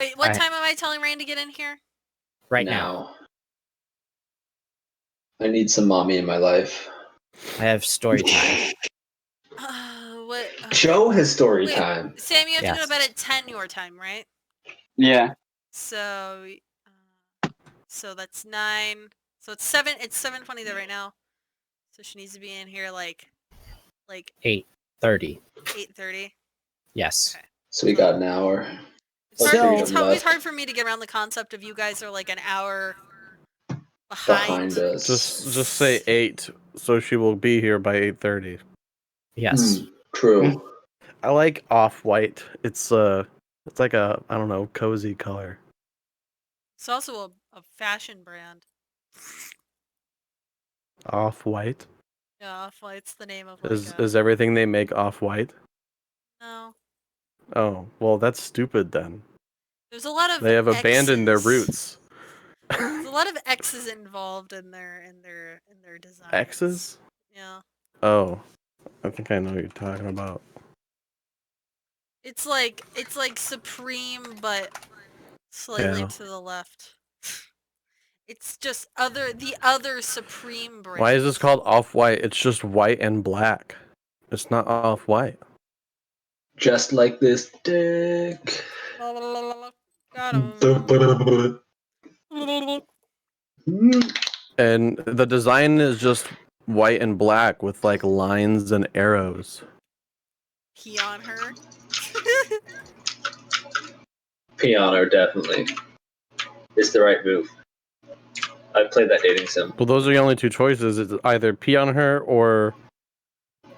Wait, what time am I telling Rain to get in here? Right now. I need some mommy in my life. I have story time. What? Joe has story time. Sam, you have to go to bed at 10 your time, right? Yeah. So that's 9. So it's 7. It's 7:20 there right now. So she needs to be in here like 8:30. 8:30. Yes. Okay. So we got an hour. It's hard for me to get around the concept of you guys are like an hour behind us. Just say 8, so she will be here by 8:30. Yes. True. I like off-white. It's like a, I don't know, cozy color. It's also a fashion brand. Off-white? Yeah, Off-White's the name of Is everything they make off-white? No. Oh, well, that's stupid then. There's a lot of They have abandoned their X's. roots. There's a lot of X's involved in their design. X's? Yeah. Oh, I think I know what you're talking about. It's like Supreme, but slightly to the left. It's just the other Supreme brand. Why is this called off-white? It's just white and black. It's not off-white. Just like this dick. Got him. And the design is just white and black with like lines and arrows. Pee on her. Pee on her, definitely. It's the right move. I've played that dating sim. Well, those are the only two choices. It's either pee on her or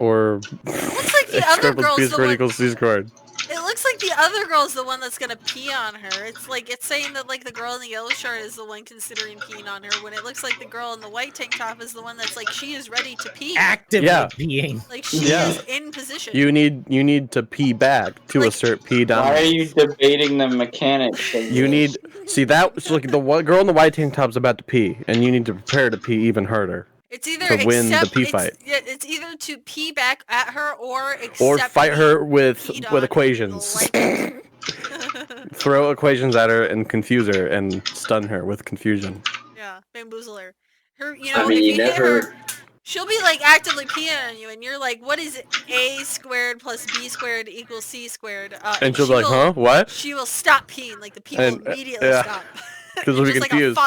Looks like the other girl's the one. C-squared. It looks like the other girl's the one that's gonna pee on her. It's like it's saying that like the girl in the yellow shirt is the one considering peeing on her, when it looks like the girl in the white tank top is the one that's like she is ready to pee. Actively peeing. Like she is in position. You need to pee back to assert pee down. Why are you debating the mechanics? You need look, the girl in the white tank top's about to pee, and you need to prepare to pee even harder. It's either to win the pee fight. It's either to pee back at her or fight her with equations. Throw equations at her and confuse her and stun her with confusion. Yeah, bamboozle her. If you hit her, she'll be like actively peeing on you, and you're like, "What is a squared plus b squared equals c squared?" And she'll be like, "Huh? What?" She will stop peeing, like the pee will immediately stop. Because we'll be confused.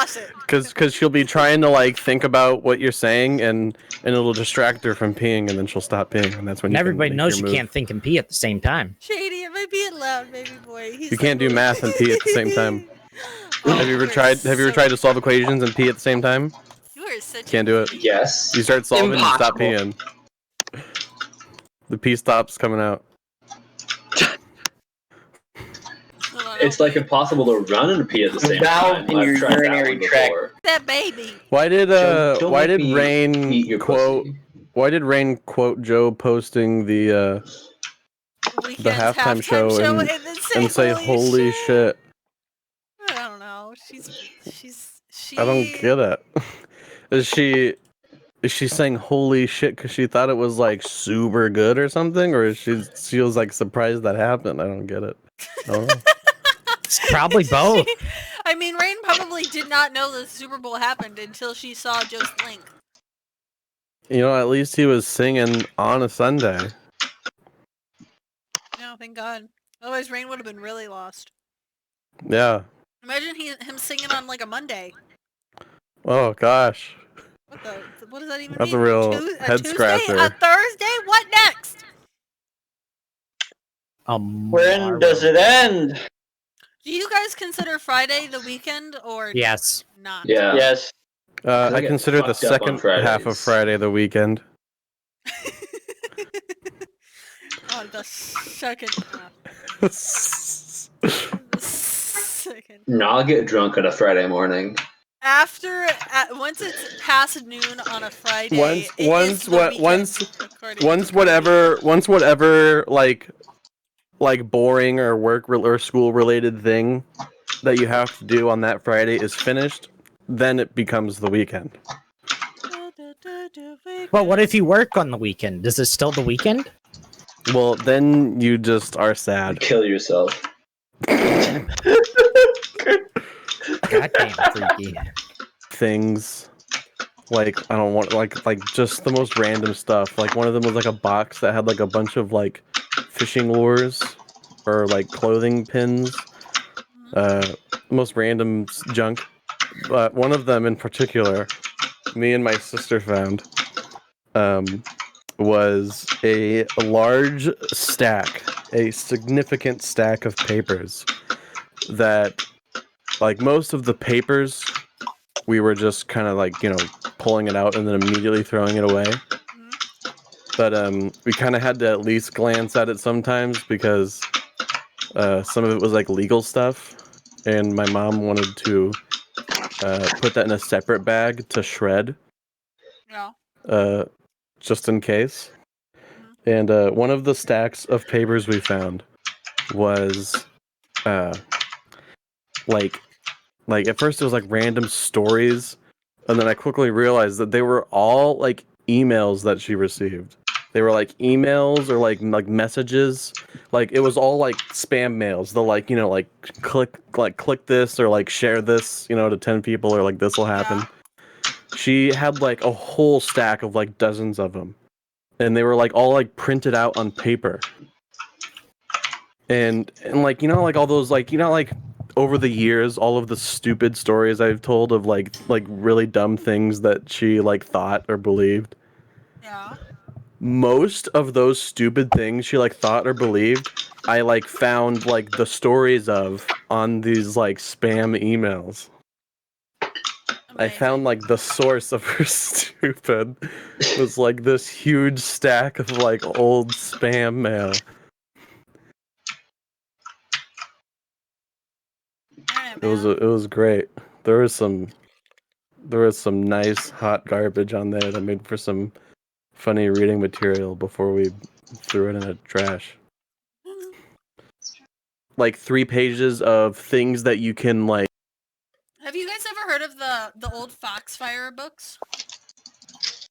Because she'll be trying to like think about what you're saying, and it'll distract her from peeing, and then she'll stop peeing, and that's when everybody knows you can't think and pee at the same time. Shady, am I being loud, baby boy? You can't do math and pee at the same time. Have you ever tried to solve equations and pee at the same time? You are such. Can't do it. Yes. You start solving and stop peeing. The pee stops coming out. It's like impossible to run and pee at the same time. In your urinary tract. That baby. Why did Rain quote Joe posting the halftime show and say holy shit? I don't know. She's I don't get it. Is she saying holy shit because she thought it was like super good or something, or is she was like surprised that happened? I don't get it. I don't know. It's probably both. I mean, Rain probably did not know the Super Bowl happened until she saw Joe's link. You know, at least he was singing on a Sunday. No, thank God. Otherwise, Rain would have been really lost. Yeah. Imagine him singing on like a Monday. Oh gosh. What does that even mean? That's a real head scratcher. A Thursday? What next? When does it end? Do you guys consider Friday the weekend or yes? Not. Yeah. Yes. I consider the second half of Friday the weekend. Oh, the second half. The second. No, I'll get drunk on a Friday morning. Once it's past noon on a Friday. Once whatever like boring or work or school related thing that you have to do on that Friday is finished, then it becomes the weekend. Well, what if you work on the weekend? Is it still the weekend? Well, then you just are sad. Kill yourself. Mikey. things. Like I don't want like just the most random stuff. Like one of them was like a box that had like a bunch of like fishing lures or like clothing pins. The most random junk. But one of them in particular, me and my sister found, was a large stack, a significant stack of papers that, like most of the papers, we were just kind of like, pulling it out and then immediately throwing it away. But we kind of had to at least glance at it sometimes because some of it was like legal stuff, and my mom wanted to put that in a separate bag to shred. Yeah. Just in case. And one of the stacks of papers we found was like at first it was like random stories, and then I quickly realized that they were all like emails that she received. They were like emails or like messages. Like it was all like spam mails. The like click this or like share this to 10 people or like this will happen. Yeah. She had like a whole stack of like dozens of them, and they were like all like printed out on paper. And like like all those like like over the years, all of the stupid stories I've told of like really dumb things that she like thought or believed. Yeah. Most of those stupid things she like thought or believed, I like found like the stories of on these like spam emails. I found like the source of her stupid was like this huge stack of like old spam mail. It was great. There was some nice hot garbage on there that made for some funny reading material before we threw it in the trash. Like 3 pages of things that you can like. Have you guys ever heard of the old Foxfire books?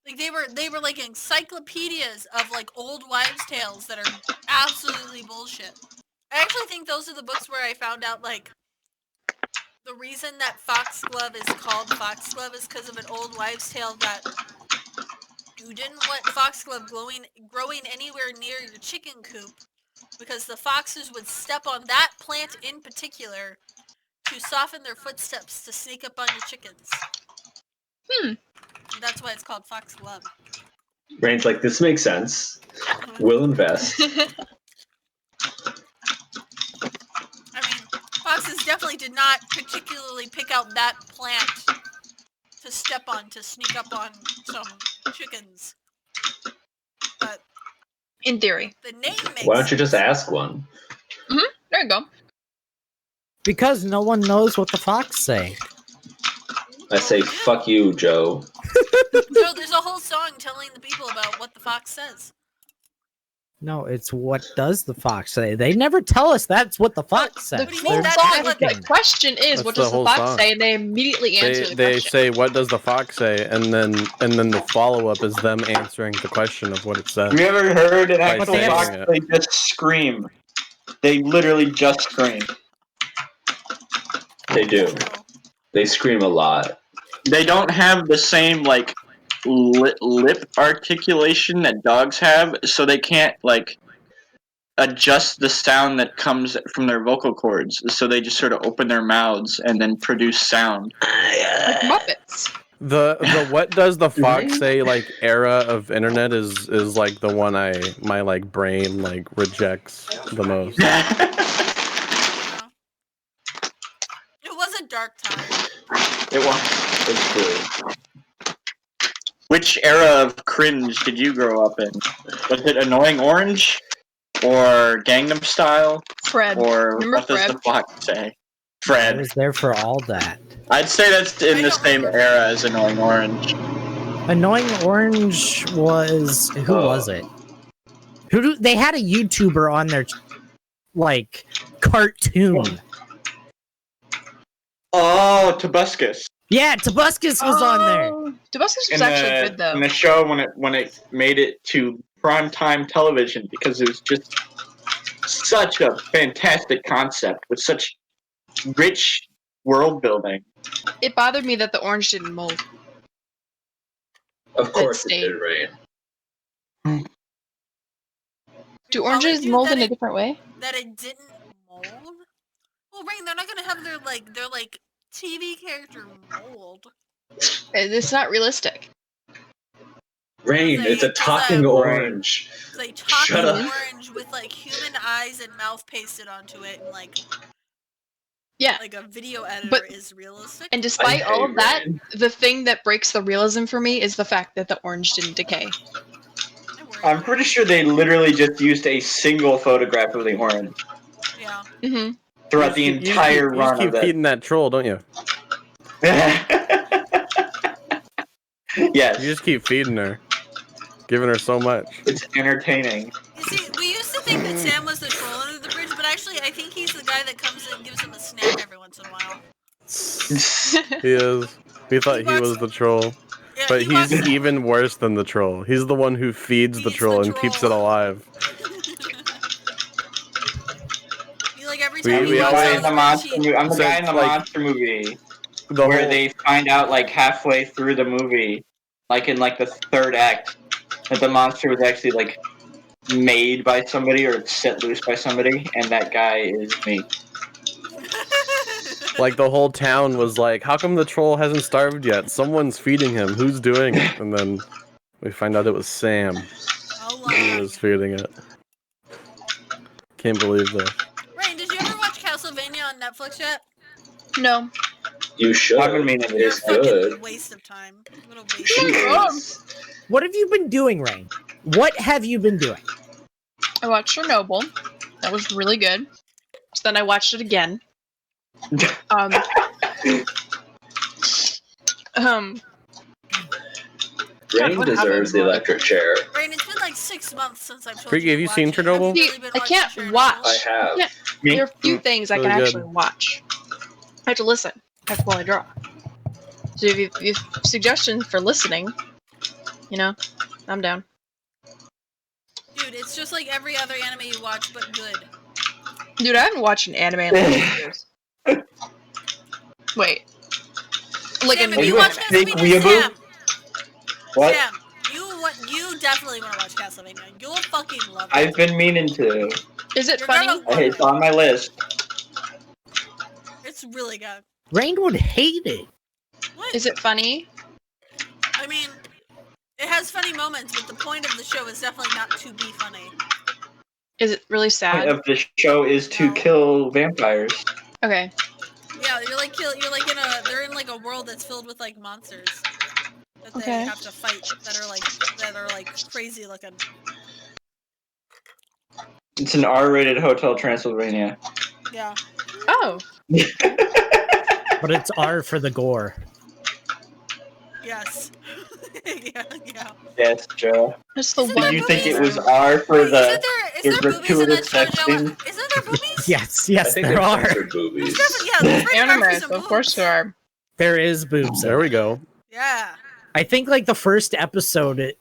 Like they were like encyclopedias of like old wives' tales that are absolutely bullshit. I actually think those are the books where I found out like the reason that foxglove is called foxglove is because of an old wives' tale that you didn't want foxglove growing anywhere near your chicken coop because the foxes would step on that plant in particular to soften their footsteps to sneak up on your chickens. And that's why it's called foxglove. Rain's like, this makes sense. We'll invest. I mean, foxes definitely did not particularly pick out that plant to step on to sneak up on some chickens. But in theory, the name makes Why don't you just sense. ask one? There you go. Because no one knows what the fox say. I say, fuck you, Joe. No, there's a whole song telling the people about what the fox says. No, it's what does the fox say. They never tell us that's what the fox says. What do you Full mean They're that's song, what the question is, That's what the does the whole fox song. say? And they immediately answer the They question. say, what does the fox say? And then the follow-up is them answering the question of what it says. Have you ever heard an By actual saying fox? it. They just scream. They literally just scream. They do. True. They scream a lot. They don't have the same like lip articulation that dogs have, so they can't like adjust the sound that comes from their vocal cords. So they just sort of open their mouths and then produce sound. Like Muppets. The what does the fox say like era of internet is like the one my like brain like rejects the most. Yeah. It was a dark time. It was. It's true. Which era of cringe did you grow up in? Was it Annoying Orange? Or Gangnam Style? Fred. Or Remember what does Fred? the fox say? I Fred. was there for all that. I'd say that's in the same era as Annoying Orange. Annoying Orange was who was it? They had a YouTuber on their like cartoon. Oh, Tobuscus. Yeah, Tobuscus was on there. Tobuscus was actually good though. In the show when it made it to primetime television, because it was just such a fantastic concept with such rich world building. It bothered me that the orange didn't mold. Of course it stayed. did rain. Do It oranges bothered you mold that in a it- different way? That it didn't mold? Well, Rain, they're not gonna have their TV character mold. It's not realistic. Rain, It's it's a talking orange. It's like Shut talking up. orange with like human eyes and mouth pasted onto it, and Yeah. like a video editor But- is realistic. And despite all hate of that, rain. the thing that breaks the realism for me is the fact that the orange didn't decay. I worry I'm about pretty it. sure they literally just used a single photograph of the orange Yeah. Mm-hmm. throughout the entire You run just keep of it. feeding that troll, don't you? Yes, You just keep feeding her, giving her so much. it's entertaining. You see, we used to think that Sam was the troll under the bridge, but actually, I think he's the guy that comes in and gives him a snack every once in a while. He is. We thought he was the troll, Yeah, but he he's walks- even worse than the troll. He's the one who feeds the Feeds troll the and keeps it troll. alive. He, like, every We- time I'm he we the walks guy out in of the the monster bridge, movie. I'm the So, guy in the like, monster movie The where whole- they find out like halfway through the movie, like in like the third act, that the monster was actually like made by somebody or set loose by somebody, and that guy is me. like the whole town was like, "How come the troll hasn't starved yet? Someone's feeding him. Who's doing it?" And then we find out it was Sam How who long? was feeding it. Can't believe this. Rain, did you ever watch Castlevania on Netflix yet? No. You should. I've been meaning You're a It's fucking good. waste of time. What a waste She of time. is. What have you been doing, Rain? What have you been doing? I watched Chernobyl. That was really good. So then I watched it again. Um, Rain what deserves the happened? electric chair. Rain, it's been like 6 months since I've told Freaky, you have to you watch seen it. Have Chernobyl? you really been I watching can't Chernobyl? watch. I have. Yeah. Me? There are a few things I can Really good. actually watch. I have to listen. I have to while I draw. So if you have suggestions for listening, I'm down. Dude, it's just like every other anime you watch, but good. Dude, I haven't watched an anime in like 2 years. Wait. Like Sam, a if new you you a watch fake Castlevania, weeaboo? Sam, What? Sam, you definitely want to watch Castlevania. You'll fucking love it. I've been meaning to. Is it You're funny? gonna love It's it. on my list. It's really good. Rain would hate it. What? Is it funny? I mean, it has funny moments, but the point of the show is definitely not to be funny. Is it really The sad? point of the show is to No. kill vampires. Okay. Yeah, they're in like a world that's filled with like monsters that they Okay. have to fight that are like crazy looking. It's an R-rated Hotel Transylvania. Yeah. Oh. But it's R for the gore. Yes. yeah. Yes, Joe. That's the Isn't one. Did you think it was thing. R for Wait, the? is there boobies in that gratuitous sex show? scene? Isn't there boobies? Yes, I yes, think there they're are. censored boobies. There's rated R for Anime, some so of course boobs. there are. There is boobs. There we go. Yeah. I think like the first episode it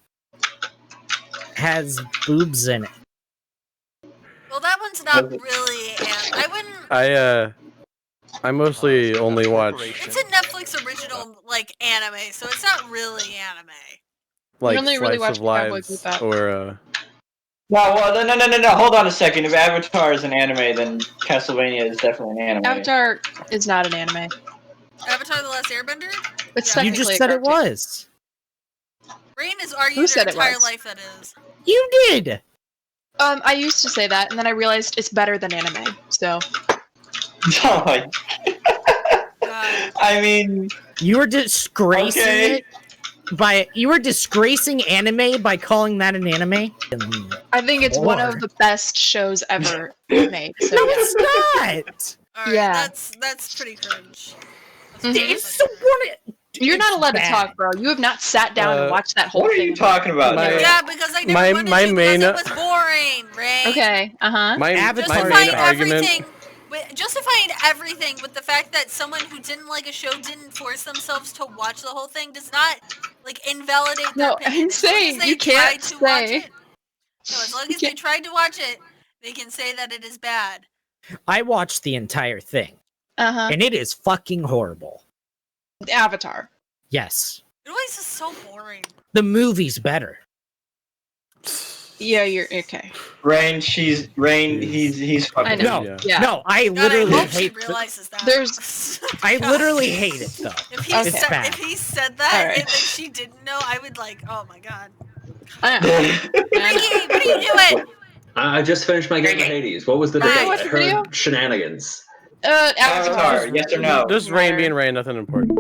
has boobs in it. Well, that one's not really. I wouldn't. I mostly only watch It's a Netflix original like anime, so it's not really anime. like only really Slice of watch Cowboy Lives Bebop. or No, well, no. Hold on a second. If Avatar is an anime, then Castlevania is definitely an anime. Avatar is not an anime. Avatar: The Last Airbender. It's Yeah. You technically just a said it cartoon. was. Rain has argued Who her said it entire was? life that is. You did. I used to say that, and then I realized it's better than anime. So Oh my- God. I mean, You were disgracing Okay. it by you were disgracing anime by calling that an anime. I think it's one Or- of the best shows ever made. So No, yeah. it's not. All right, Yeah. that's pretty cringe. That's Mhm. pretty It's fucking so cringe. You're not it's allowed bad. to talk, bro. You have not sat down and watched that whole what are thing. you talking about? My- Joe? Yeah, because I never My- wanted my to main- because it was boring, Rain. Okay. my Avatar my is main bad. argument. Justifying everything with the fact that someone who didn't like a show didn't force themselves to watch the whole thing does not like invalidate their No, opinion. I'm As long as saying they you can't tried to watch say- it. No, as long You as they can't- tried to watch it, they can say that it is bad. I watched the entire thing, Uh huh. and it is fucking horrible. Avatar. Yes. It always is so boring. The movie's better. Yeah, you're okay. Rain, he's I fucking. know. No, Yeah. Yeah. no, I God, I literally hope she hate. realizes that. There's- I God. literally hate it though. If he Okay. It's said bad. if he said that Alright. and then she didn't know, I would like, oh my god. I know. I know. Ricky, what are you doing? I just finished my game of Hades. What was the Did you debate? watch I the heard video? shenanigans. Avatar. yes or no? Just rain being rain, nothing important.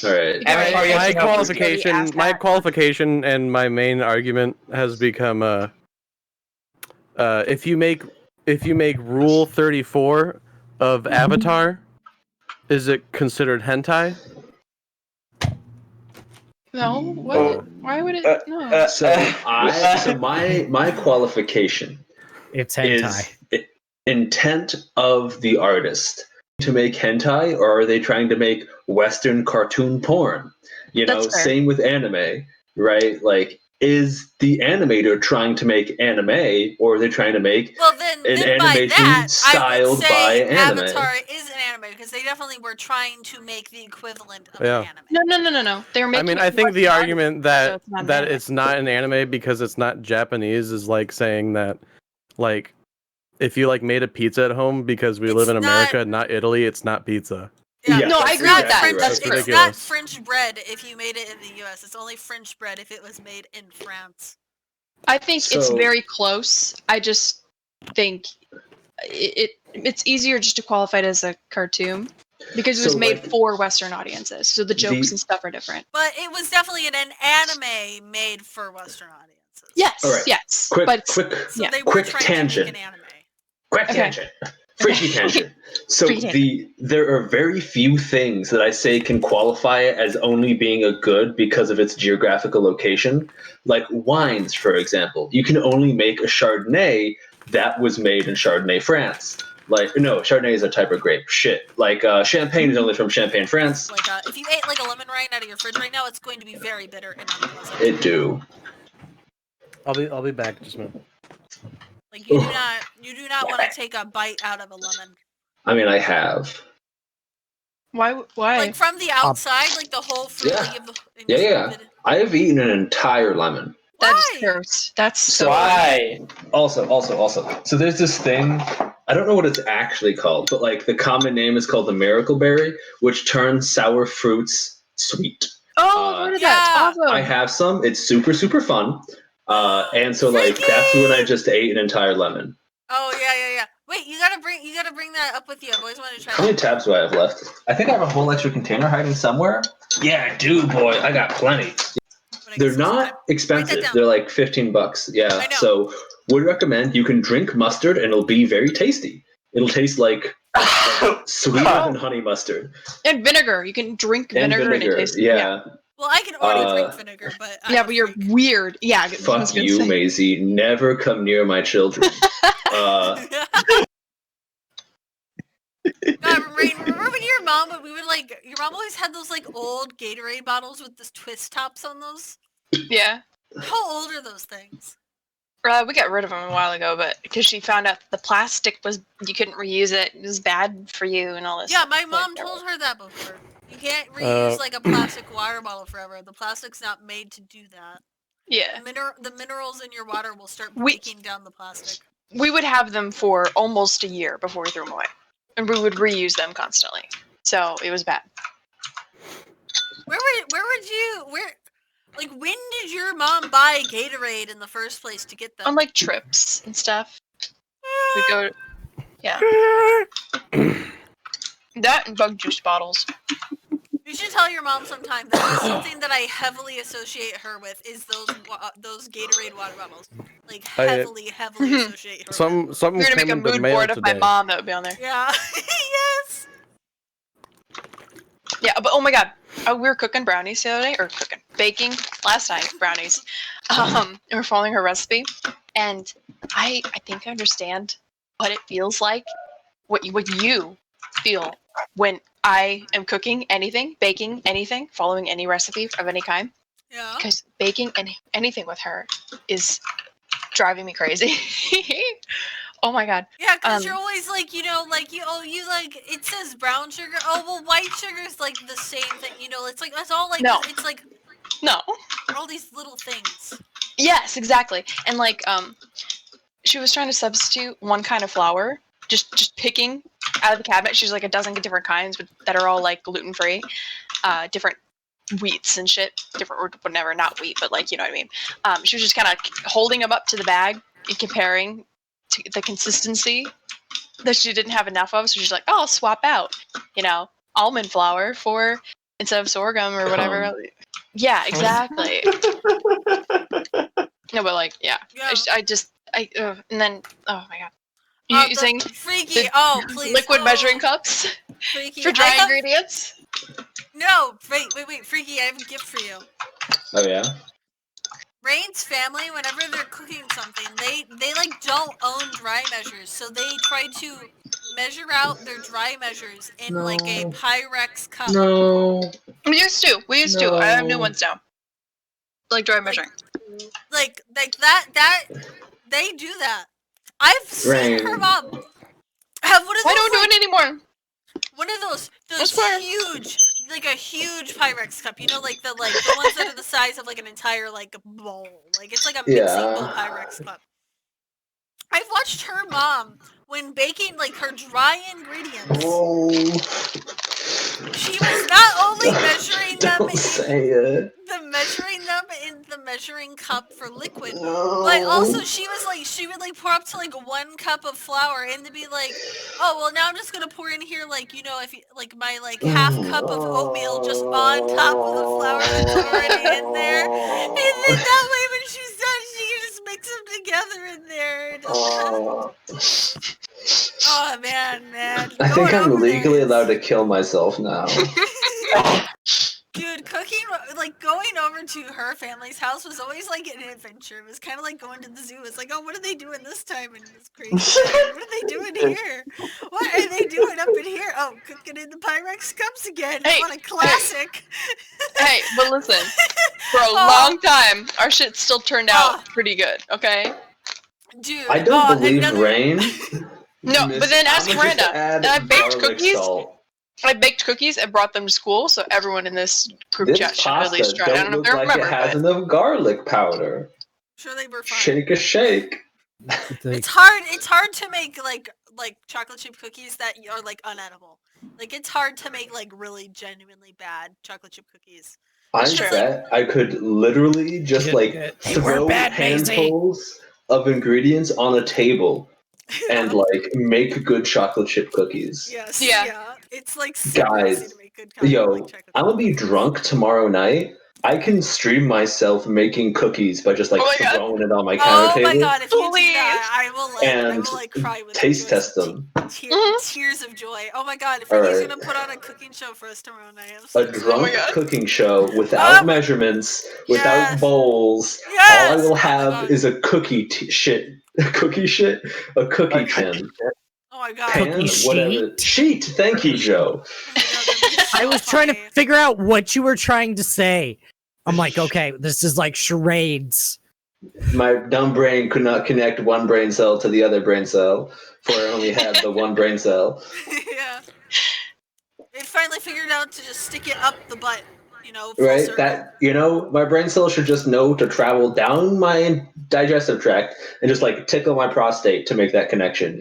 All right. Avatar, yes My or no? qualification, Ask my that. qualification, and my main argument has become if you make Rule 34 of Avatar, is it considered hentai? No. What? Uh, Why would it? No. So my qualification It's hentai. is intent of the artist to make hentai, or are they trying to make Western cartoon porn? You know, That's fair. same with anime, right? Like, is the animator trying to make anime, or are they trying to make Well, then an by animation that, I would styled by say anime? Avatar is an anime because they definitely were trying to make the equivalent of Yeah. an anime. No. They're I making. mean, it I think the Western argument so that it's not an that anime. it's not an anime because it's not Japanese is like saying that, like, if you like made a pizza at home because we live in It's America, not Italy, it's not pizza. Yeah, No, I that's agree with exactly that. right. That's It's fair. ridiculous. not French bread if you made it in the U.S. It's only French bread if it was made in France. I think it's So- very close. I just think it's easier just to qualify it as a cartoon because it was So, made like, for Western audiences, so the jokes the- and stuff are different. But it was definitely an anime made for Western audiences. Yes, All right. yes, Quick, but quick, So Yeah. they were quick trying tangent. to make an anime. Quick Okay. tangent. Freaky tangent. So Freaky there are very few things that I say can qualify it as only being a good because of its geographical location. Like wines, for example. You can only make a Chardonnay that was made in Chardonnay, France. Like, no, Chardonnay is a type of grape. Shit. Like, Champagne is only from Champagne, France. Like if you ate like a lemon rind out of your fridge right now, it's going to be very bitter and unpleasant. It do. I'll be back just a minute. Like you do not want to take a bite out of a lemon. I mean, I have. why? Like from the outside, like the whole fruit. Yeah. Like, you have the, and Yeah, just yeah. bit it- I have eaten an entire lemon. That Why? is gross. That's so. Why? Also. So there's this thing, I don't know what it's actually called, but like the common name is called the miracle berry, which turns sour fruits sweet. Oh, I've heard of that. It's yeah. awesome. I have some. It's super, super fun. And so like that's when I just ate an entire lemon. Oh yeah. Wait, you gotta bring that up with you. I've always wanted to try How many that. tabs do I have left? I think I have a whole extra container hiding somewhere. Yeah, I do, boy. I got plenty. But I They're guess not expensive. down. They're like $15. Yeah. I know. So would recommend. You can drink mustard and it'll be very tasty. It'll taste like sweeter than honey mustard. And vinegar. You can drink And vinegar and it vinegar. tastes. Yeah. Well, I can already drink vinegar, but I'm Yeah, a but you're freak. weird. Yeah. I was Fuck gonna you, say. Maisie. Never come near my children. God, Rain, remember when your mom always had those like old Gatorade bottles with the twist tops on those? Yeah. How old are those things? We got rid of them a while ago, but because she found out the plastic you couldn't reuse it. It was bad for you and all this. Yeah, stuff. my mom told her that before. You can't reuse like a plastic water bottle forever. The plastic's not made to do that. Yeah. The minerals in your water will start We- breaking down the plastic. We would have them for almost a year before we threw them away, and we would reuse them constantly. So it was bad. When did your mom buy Gatorade in the first place to get them? On like trips and stuff, we go. Yeah. That and bug juice bottles. You should tell your mom sometime that is something that I heavily associate her with is those Gatorade water bottles. Like heavily associate her with. Something We're gonna came make a in the mood mail board of my today. mom that would be on there. Yeah. Yes. Yeah, but oh my god, we were cooking brownies the other day, or baking last night brownies. And we're following her recipe, and I think I understand what it feels like, what you feel when I am cooking anything, baking anything, following any recipe of any kind. Yeah. Because baking anything with her is driving me crazy. Oh my god. Yeah, because Um, you're always like, you like you like it says brown sugar. Oh well, white sugar is like the same thing. It's like it's all like No. it's like No. all these little things. Yes, exactly. And like she was trying to substitute one kind of flour, just picking out of the cabinet. She's like a dozen different kinds that are all like gluten free, different wheats and shit, different or whatever, not wheat, but like you know what I mean. She was just kind of holding them up to the bag and comparing to the consistency that she didn't have enough of. So she's like, "Oh, I'll swap out, almond flour for instead of sorghum or whatever." Yeah, exactly. No, but like, yeah. Yeah. And then, oh my god. Using freaky. the Oh, please. liquid measuring cups Freaky. for dry ingredients. No, wait, freaky. I have a gift for you. Oh yeah. Rain's family, whenever they're cooking something, they like don't own dry measures, so they try to measure out their dry measures in like a Pyrex cup. No. We used to. I have new ones now. Like dry measuring. Like that they do that. I've seen her mom have one of those. I don't do it anymore. One of those fair. huge, like a huge Pyrex cup. Like the ones that are the size of like an entire like bowl. Like it's like a mixing bowl Pyrex cup. I've watched her mom when baking like her dry ingredients. Oh. She was not only measuring them Don't in the measuring cup for liquid, No. but also she would like pour up to like 1 cup of flour and to be like, oh well, now I'm just gonna pour in here like if you, like my like half cup of oatmeal just on top of the flour that's already in there, and then that way when she's done she can just mix them together in there. Oh man. I think I'm legally allowed to kill myself now. Dude, going over to her family's house was always like an adventure. It was kind of like going to the zoo. It's like, oh, what are they doing this time? And it's crazy. What are they doing here? What are they doing up in here? Oh, cooking in the Pyrex cups again. Hey, what a classic. Hey, but listen, for a long time, our shit still turned out pretty good. Okay. Dude, I don't believe Rain. No, but then ask Miranda. And I baked cookies. Salt. I baked cookies and brought them to school, so everyone in this group This chat should at pasta least try. I don't know if look they like remember. it has But enough garlic powder. Sure, they were fine. Shake a shake. It's hard to make like chocolate chip cookies that are like unedible. Like it's hard to make like really genuinely bad chocolate chip cookies. I bet I could literally just like throw handfuls of ingredients on a table and like make good chocolate chip cookies. Yes. Yeah. Yeah. It's like super easy to make good Yo, I'm gonna be drunk tomorrow night. I can stream myself making cookies by just like throwing it on my counter table. Oh my god, if you do that, I will like cry with taste test them. Tears of joy. Oh my god, if he's gonna put on a cooking show for us tomorrow night. A drunk cooking show without measurements, without bowls. Yes! All I will have is a cookie shit. A cookie tin. Oh my god. Pan, whatever. Sheet. Thank you, Joe. I was trying to figure out what you were trying to say. I'm like, okay, this is like charades. My dumb brain could not connect one brain cell to the other brain cell, for I only had the one brain cell. Yeah. It finally figured out to just stick it up the butt, Right? circle. That, my brain cell should just know to travel down my digestive tract and just like tickle my prostate to make that connection,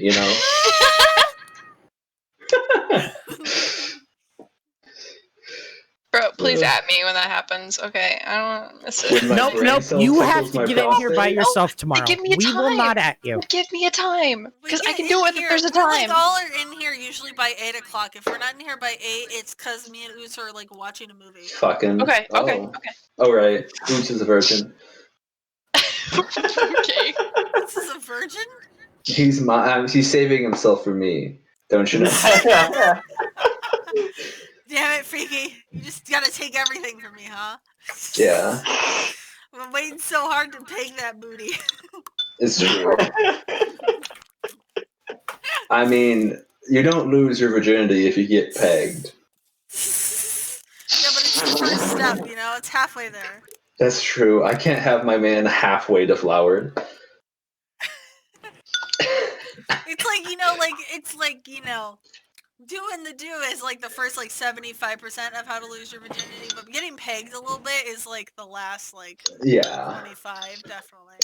bro, please at me when that happens. Okay, I don't miss it. Nope. You have to get in here by yourself tomorrow. Give me a we time. will not at you. Give me a time, because I can do do it if there's a time. Like all are in here usually by 8 o'clock. If we're not in here by 8, it's because me and Oots are like watching a movie. Fucking. Okay. Oh, right. Oots is a virgin. Okay. This is a virgin? He's saving himself for me. Don't you know? Damn it, Freaky. You just gotta take everything from me, huh? Yeah. I'm waiting so hard to peg that booty. It's true. I mean, you don't lose your virginity if you get pegged. Yeah, but it's the first step, It's halfway there. That's true. I can't have my man halfway deflowered. It's like, doing the do is like the first like 75% of how to lose your virginity, but getting pegged a little bit is like the last like Yeah. 25, definitely.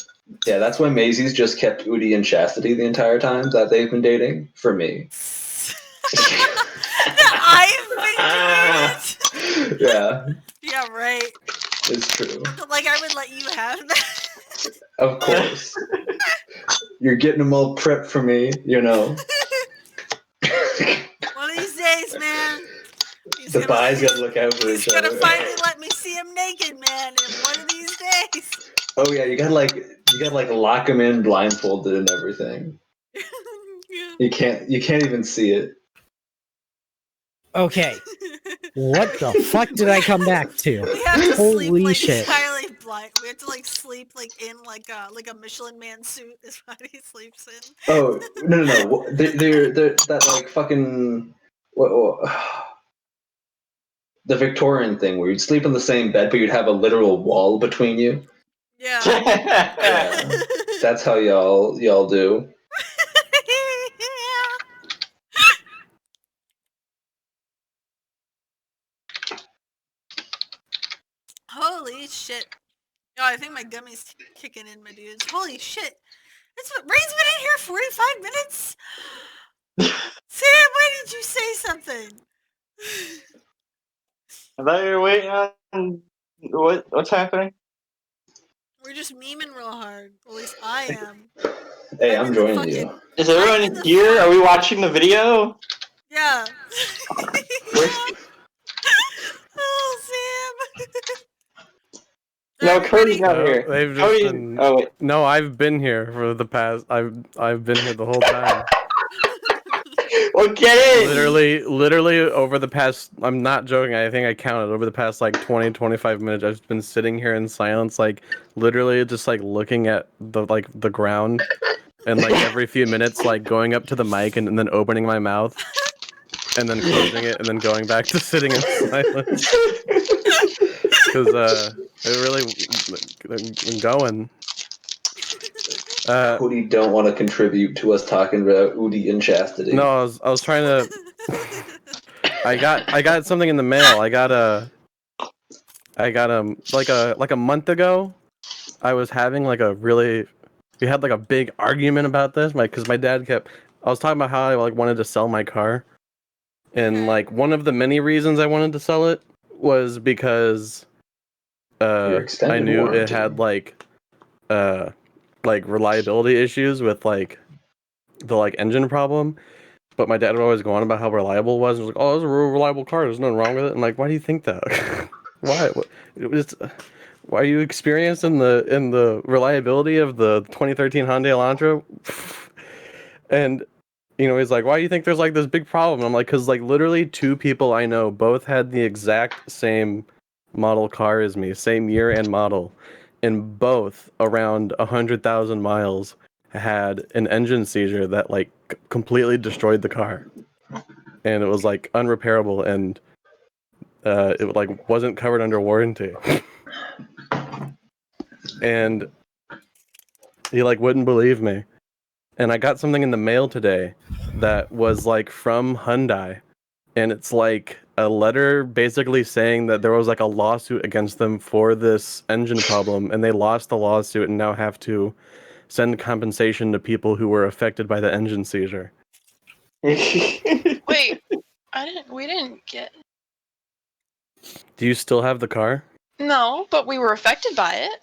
Yeah, that's why Maisie's just kept Udi and Chastity the entire time that they've been dating, for me. I've been doing it! Yeah, Yeah, right. it's true. Like, I would let you have that. Of course. You're getting them all prepped for me, you know. One of these days, man. The guys gotta look out for He's each gonna other. finally let me see him naked, man. And one of these days. Oh yeah, you gotta lock him in blindfolded and everything. Yeah. You can't even see it. Okay. What the fuck did I come back to? We have to Holy sleep like shit. entirely blind. We have to like sleep like in like a Michelin Man suit is what he sleeps in. Oh no! They're that like fucking the Victorian thing where you'd sleep in the same bed, but you'd have a literal wall between you. Yeah. Yeah, that's how y'all do. Holy shit. Oh, I think my gummy's kicking in, my dudes. Holy shit. Rain's been in here 45 minutes? Sam, why did you say something? I thought you were waiting on what's happening. We're just memeing real hard. At least I am. Hey, I'm I'm in the joining fucking- you. Is I'm in everyone the here? fuck- Are we watching the video? Yeah. Where's- Oh, Sam. No, Everybody- Cody's not here. They've just Cody. been. Oh wait. No, I've been here for the past. I've been here the whole time. Well, get in. Literally over the past. I'm not joking. I think I counted over the past like 20, 25 minutes. I've been sitting here in silence, like literally just like looking at the ground, and like every few minutes, like going up to the mic and then opening my mouth, and then closing it, and then going back to sitting in silence. Because it really been going. Cody don't want to contribute to us talking about Udi and Chastity. No, I was trying to. I got something in the mail. I got like a month ago. I was having like we had like a big argument about this, because my dad kept. I was talking about how I like wanted to sell my car, and like one of the many reasons I wanted to sell it was because Your extended I knew warranty. it had like reliability issues with like the like engine problem. But my dad would always go on about how reliable it was. And was like, "Oh, it's a real reliable car. There's nothing wrong with it." I'm like, "Why do you think that? Why? Why are you experienced in the reliability of the 2013 Hyundai Elantra?" And he's like, "Why do you think there's like this big problem?" And I'm like, "Cause like literally two people I know both had the exact same model car as me, same year and model, and both around 100,000 miles." Had an engine seizure that like completely destroyed the car, and it was like unrepairable, and it like wasn't covered under warranty. And he like wouldn't believe me, and I got something in the mail today that was like from Hyundai, and it's like a letter basically saying that there was like a lawsuit against them for this engine problem, and they lost the lawsuit and now have to send compensation to people who were affected by the engine seizure. Wait, we didn't get. Do you still have the car? No, but we were affected by it.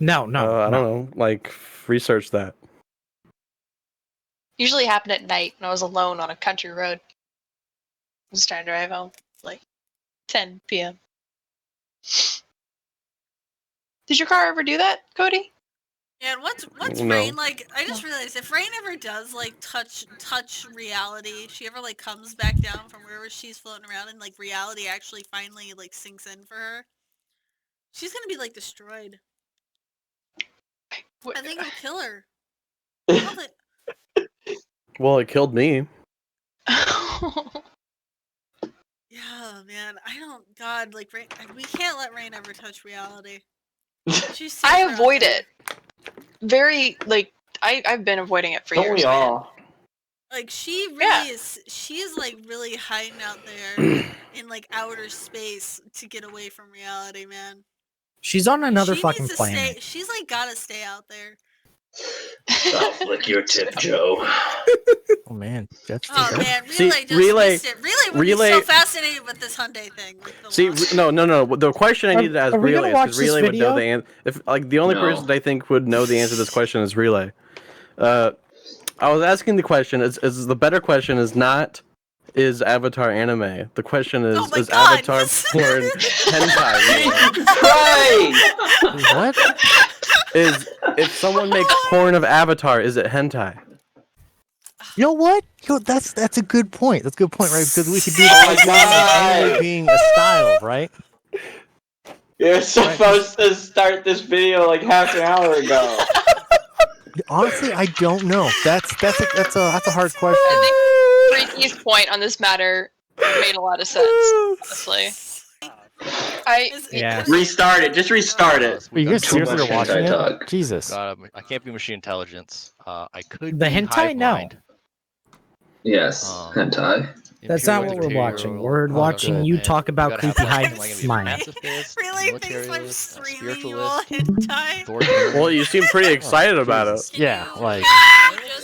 No. I don't know. Like, research that. Usually happened at night when I was alone on a country road. I was trying to drive home, like 10 p.m. Did your car ever do that, Cody? Yeah, and once No. Rain, like, I just realized if Rain ever does like touch reality, she ever like comes back down from wherever she's floating around and like reality actually finally like sinks in for her, she's gonna be like destroyed. I think it'll kill her. Well, it killed me. Yeah, man. I don't. God, like Rain. We can't let Rain ever touch reality. She's. I avoid it. Very like I've been avoiding it for Don't years. we Man. all? Like she really is. She's like really hiding out there in like outer space to get away from reality, man. She's on another She fucking needs to planet. stay. She's like gotta stay out there. I'll flick your tip, Joe. Oh man, that's Oh man, See, Relay just Relay- missed it. Relay would be Relay- so fascinated with this Hyundai thing. Like the See, lost- no. The question I needed to ask are we gonna Relay is watch because this Relay would know video? the answer. If like the only No. person I think would know the answer to this question is Relay. I was asking the question. Is the better question is not is Avatar anime? The question is Oh my is God, Avatar yes. porn hentai? Right! what? Is if someone makes porn of Avatar, is it hentai? You know what? That's a good point. That's a good point, right? Because we could do Oh that my like God. anime being a style, right? You're supposed to start this video like half an hour ago. Honestly, I don't know. That's a hard question. I think Freaky's point on this matter made a lot of sense. Honestly, Yeah. Restart it. Just restart it. Wait, you guys Too seriously much are watching hentai it? talk. Jesus. I can't be machine intelligence. I could The be hentai, hive no. mind. Yes, hentai. That's not what we're watching. We're watching good. you talk about gotta have creepy one. hive Am I gonna be a mind. pacifist, Relay thinks I'm militarist, streaming you all spiritualist, hentai. authoritarian? Well, you seem pretty excited about it. Yeah, like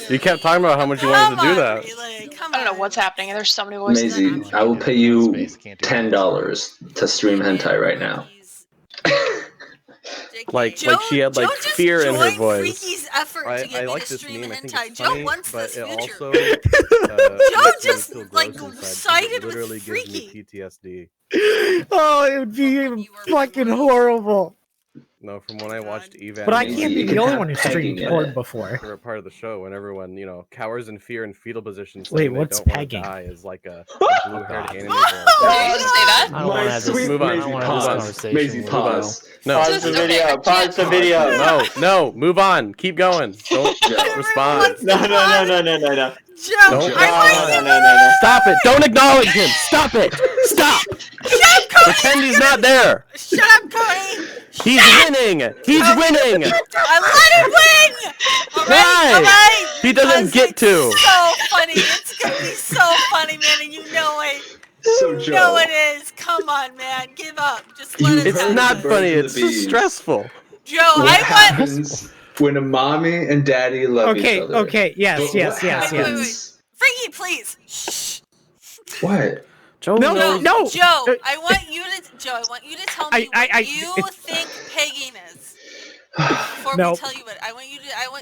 You kept talking about how much you wanted to do that. Relay, come I don't know on. what's happening. There's so many voices. Maisie, I will pay you $10 to stream hentai right now. Like she had like Joe just fear in her joined voice. Freaky's effort to get I me like to this stream meme. I think hentai. it's Joe funny, wants but this it future. also Joe makes me just feel like gross inside 'cause sided it with literally gives Freaky. me PTSD. Oh, it would be fucking horrible. No, from when I watched Eva. But I Maisie, can't be it the can only have one who pegging streamed in porn it. before. For a part of the show, when everyone cowers in fear in fetal position, Wait, saying they what's don't want pegging? to die is like a blue-haired anime girl. Did you say that? I don't want to have this. Move on. I don't want to have this conversation. Maisie, with pause. No, Pause the video. Okay, Pause the video. no, move on. Keep going. Don't respond. No. Joe, Don't I want No. Stop it! Don't acknowledge him! Stop it! Stop! Pretend he's not there! Shut up, Kody. He's winning! He's winning! I let him win. All right, Why? all right. He doesn't Because get to. it's so funny. It's gonna be so funny, man, and you know it. So, You Joe, know it is. Come on, man. Give up. Just let You it It's heard not the funny, birds it's and the so bees. stressful. Joe, what I want. happens when a mommy and daddy love each Okay, other? okay, yes, What yes. happens- Freaky, please. Shh. What? Joe No, knows. no. Joe, I want you to tell me what you think pegging is. Before No. we tell you what,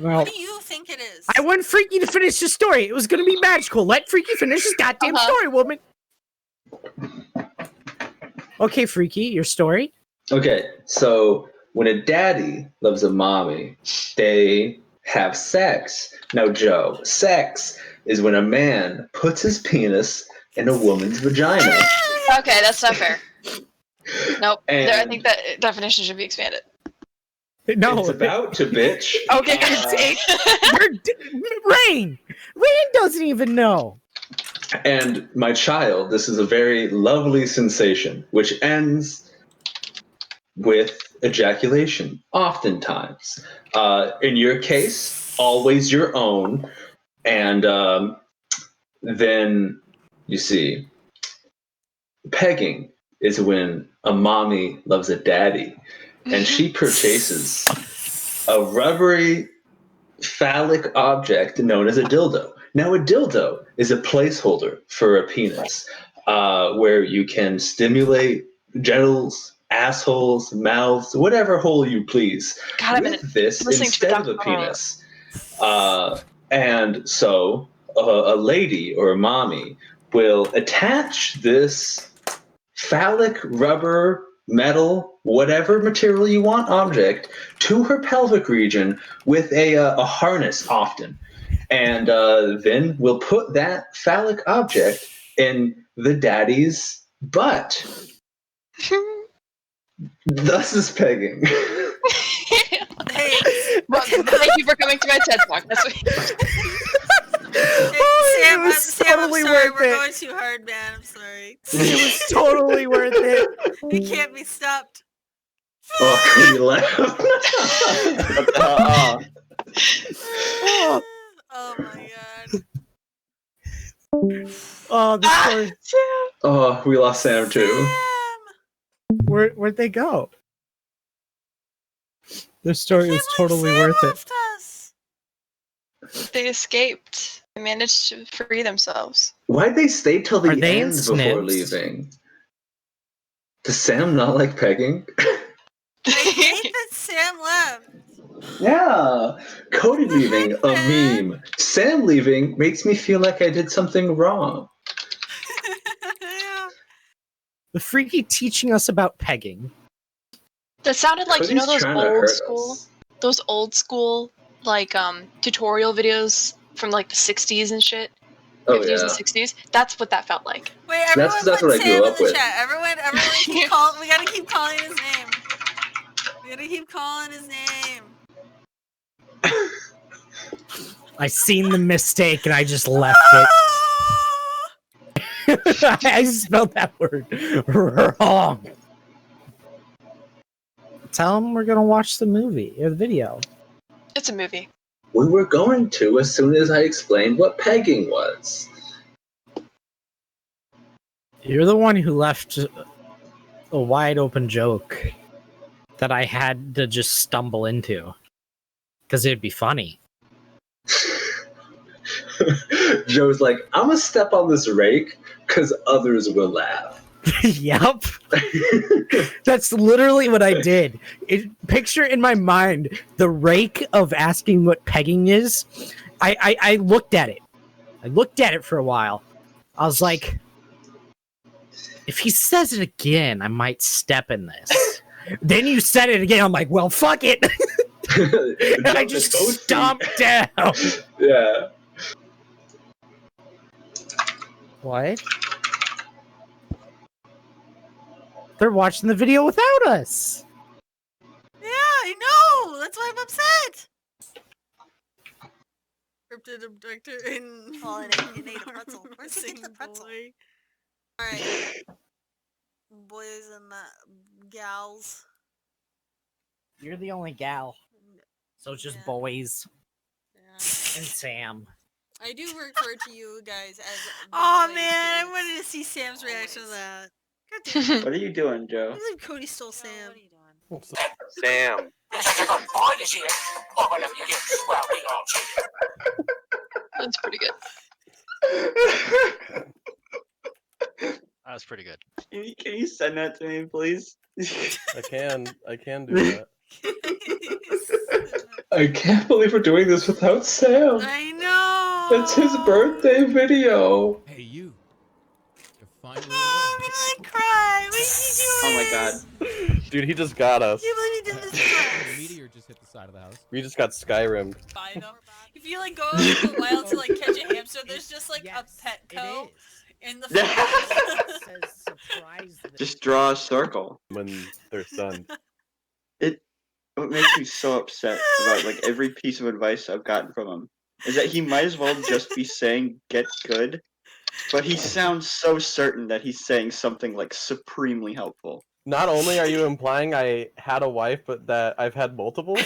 Well, what do you think it is? I want Freaky to finish the story. It was gonna be magical. Let Freaky finish his goddamn story, woman. Okay, Freaky, your story. Okay, so when a daddy loves a mommy, they have sex. Now, Joe, sex is when a man puts his penis in a woman's vagina. Okay, that's not fair. Nope. And- I think that definition should be expanded. No, It's about to, bitch. okay, Rain doesn't even know. And my child, this is a very lovely sensation, which ends with ejaculation, oftentimes. In your case, always your own. And then, you see, pegging is when a mommy loves a daddy, and she purchases a rubbery phallic object known as a dildo. Now, a dildo is a placeholder for a penis, where you can stimulate genitals, assholes, mouths, whatever hole you please, God, with this listening to instead of a Dr. penis. And so a lady or a mommy will attach this phallic rubber, metal, whatever material you want object to her pelvic region with a harness often. And then we'll put that phallic object in the daddy's butt. Thus is pegging. Hey, Well, thank you for coming to my TED Talk this week. Sam, it was Sam, totally I'm sorry. worth We're it. going too hard, man. I'm sorry. It was totally worth it. You can't be stopped. Oh, Kody left. What the hell? Oh my god. Oh, the story. Oh, we lost Sam too. Sam! Where'd they go? The story was Can't believe totally Sam worth it. left us. They escaped. They managed to free themselves. Why'd they stay till the Are they in end before Snibs? leaving? Does Sam not like pegging? I hate that Sam left. Yeah. Kody leaving, a man. meme. Sam leaving makes me feel like I did something wrong. Yeah. The freaky teaching us about pegging. That sounded like, you know, Cody's those trying to old hurt school, us. like tutorial videos from like the 60s and shit. Oh 50s yeah. and 60s. That's what that felt like. Wait, That's everyone 'cause that's put what I grew Sam in up the with. chat. Everyone keep calling. We gotta keep calling his name. We gotta keep calling his name. I seen the mistake and I just left it. I spelled that word wrong. Tell him we're gonna watch the movie or the video. It's a movie. We were going to as soon as I explained what pegging was. You're the one who left a wide open joke that I had to just stumble into. Because it'd be funny. Joe's like, I'm gonna step on this rake because others will laugh. Yep. That's literally what I did. Picture in my mind the rake of asking what pegging is. I looked at it. I looked at it for a while. I was like, if he says it again, I might step in this. Then you said it again. I'm like, well, fuck it. And I just stomped down. Yeah. What? They're watching the video without us. Yeah, I know. That's why I'm upset. Cryptid abductor in. Oh, it ate a pretzel. Where's he getting the pretzel? All right, boys and gals. You're the only gal. So it's just Yeah. boys Yeah. and Sam. I do refer to you guys as. Oh boys man, I kids. wanted to see Sam's reaction to Always. that. God damn it. What are you doing, I Joe? believe Cody stole Sam. What are you doing? Sam. That's pretty good. That was pretty good. Can you send that to me, please? I can do that. I can't believe we're doing this without Sam. I know. It's his birthday video. Hey, you. You're finally Oh, I'm gonna cry. What did you do? Oh my god. Dude, he just got us. I can't believe he did this to The us. meteor just hit the side of the house. We just got Skyrimmed. Buy them. If you like go out in the wild to like catch a hamster, there's just like a Petco in the Just draw a circle. When they're stunned. What makes me so upset about like every piece of advice I've gotten from him is that he might as well just be saying get good, but he sounds so certain that he's saying something like supremely helpful. Not only are you implying I had a wife, but that I've had multiple. Joe,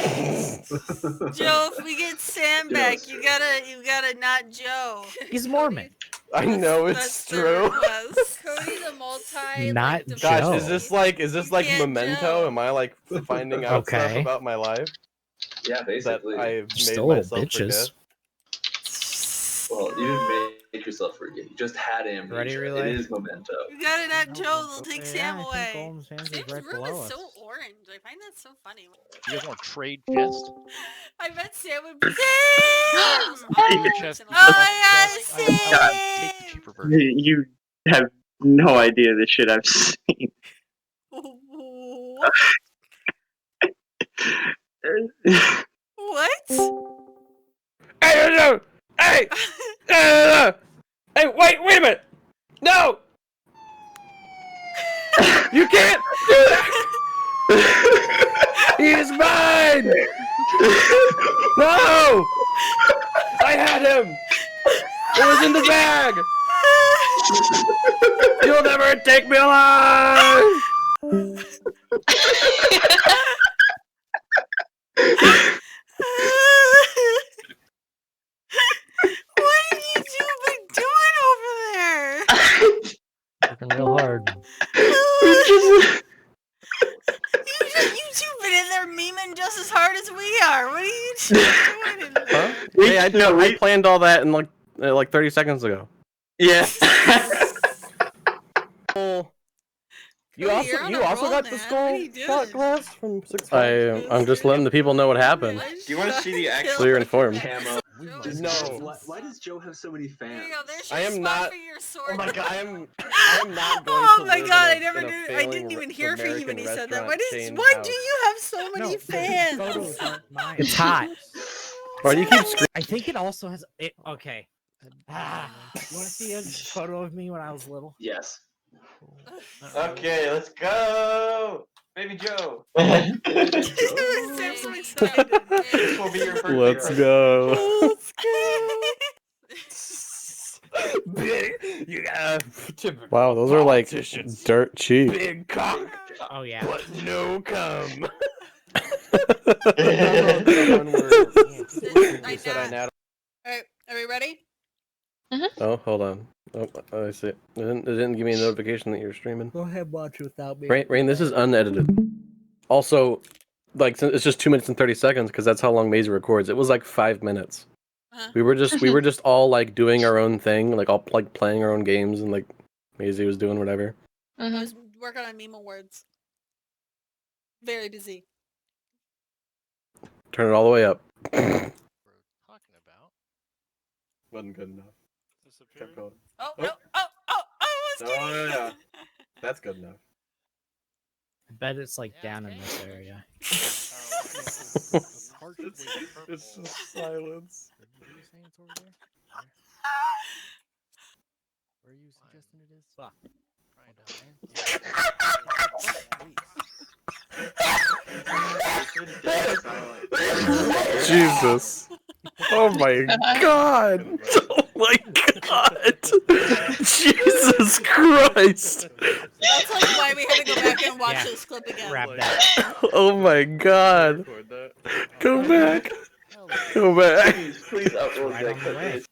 if we get Sam back, you gotta not Joe. He's Mormon. I know it's true. Cody's a multi. Not like, Joe. Gosh, is this like can't Memento? Joe. Am I like finding out stuff Okay. about my life Yeah, that basically. I've made Still little myself bitches. forget? Well, you didn't make yourself forget. You just had amnesia. Ready, relay? It is memento. You gotta not Joe. They'll take Sam I think away. Golden's Fans is Sam's right room below is so us. orange. I find that so funny. You guys want to trade chest? I bet Sam would be Sam. Your chest. Oh my God, I would take the Sam! cheaper version. You have no idea the shit I've seen. What? Hey, no! Hey! Hey, wait a minute! No! You can't do that! He is mine! No! I had him! It was in the bag! You'll never take me alive! What have you been doing over hard. You two been in there memeing just as hard as we are. What are you two doing in there? Huh? We- Hey, no, I we- planned all that in like 30 seconds ago. Yeah. You Cody, also you're on you a also roll, got the man. skull What are you shot doing? glass from 6-5. I'm just letting the people know what happened. Do you want to see the actual? So you're informed. Camo. No. Why does Joe have so many fans? Here you go. There's I your am spot not- for your sword. Oh my god, I am not going Oh to my live god, in I never in a knew. I failing didn't even hear for you when he American said that. restaurant Why chain do house. you have so many fans? Photos aren't mine. It's hot. Why do you keep screaming? I think it also has it. Okay. You want to see a photo of me when I was little? Yes. Okay, let's go, baby Joe. I'm so excited. This will be your birthday Let's present. go. You got Wow, those are like dirt cheap. big cock. Oh yeah. But no cum. Alright, are we ready? Oh, hold on. Oh, I see. It didn't give me a notification that you're streaming. Go ahead, watch without me. Rain, this is unedited. Also, like it's just 2 minutes and 30 seconds because that's how long Maisie records. It was like 5 minutes. Uh-huh. We were just all like doing our own thing, like all like playing our own games, and like Maisie was doing whatever. I was working on meme awards. Very busy. Turn it all the way up. We're talking about. Wasn't good enough. Kept going. Oh, no. Oh, I was kidding. Oh, yeah. That's good enough. I bet it's like down in this area. It's just silence. What are you saying it's over there? Where are you suggesting it is? Fuck. Jesus. Oh my god. Oh my god. Jesus Christ. That's like why we had to go back and watch Yeah. this clip again. Grab that. Oh my god. Go back. Go back. Please upload Right on the way.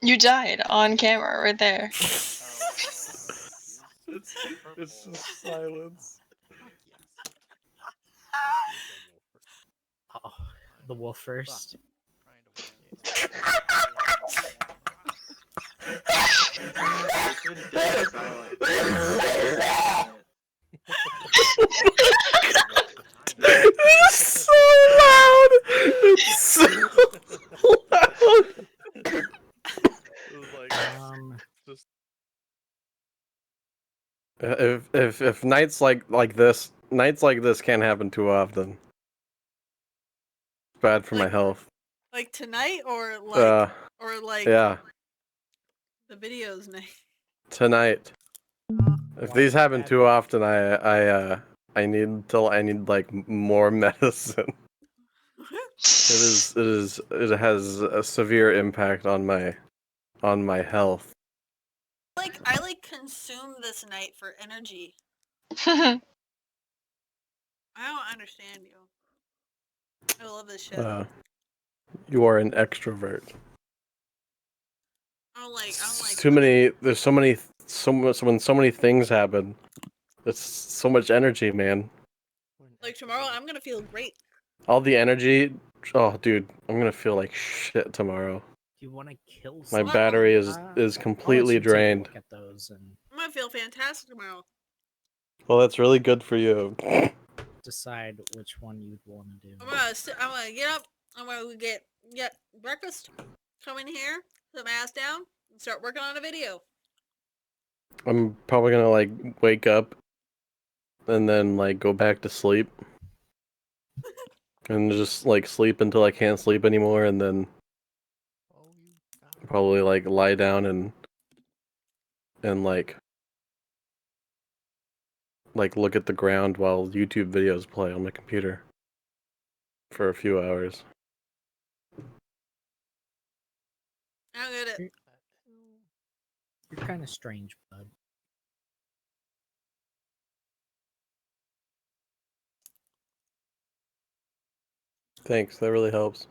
You died on camera right there. It's just silence. Oh, the wolf first. It's so loud. It's so loud. If nights like this can't happen too often. It's bad for my health. Like tonight or like Yeah, the videos night. tonight. If these happen too often, I need like more medicine. It has a severe impact on my health. I like consume this night for energy. I I don't understand you. I love this shit. You are an extrovert. I'm like Too many. There's so many. When so many things happen, it's so much energy, man. like tomorrow I'm gonna feel great. All the energy. Oh, dude, I'm gonna feel like shit tomorrow. You want to kill My someone? battery is I'll let completely you take a drained. look at those and I'm gonna feel fantastic tomorrow. Well, that's really good for you. decide which one you'd want to do. I'm gonna get up. I'm gonna get breakfast. Come in here, put my ass down, and start working on a video. I'm probably gonna like wake up and then like go back to sleep and just like sleep until I can't sleep anymore, and then probably like lie down and like look at the ground while YouTube videos play on my computer for a few hours. I get it. You're kind of strange, bud. Thanks, that really helps.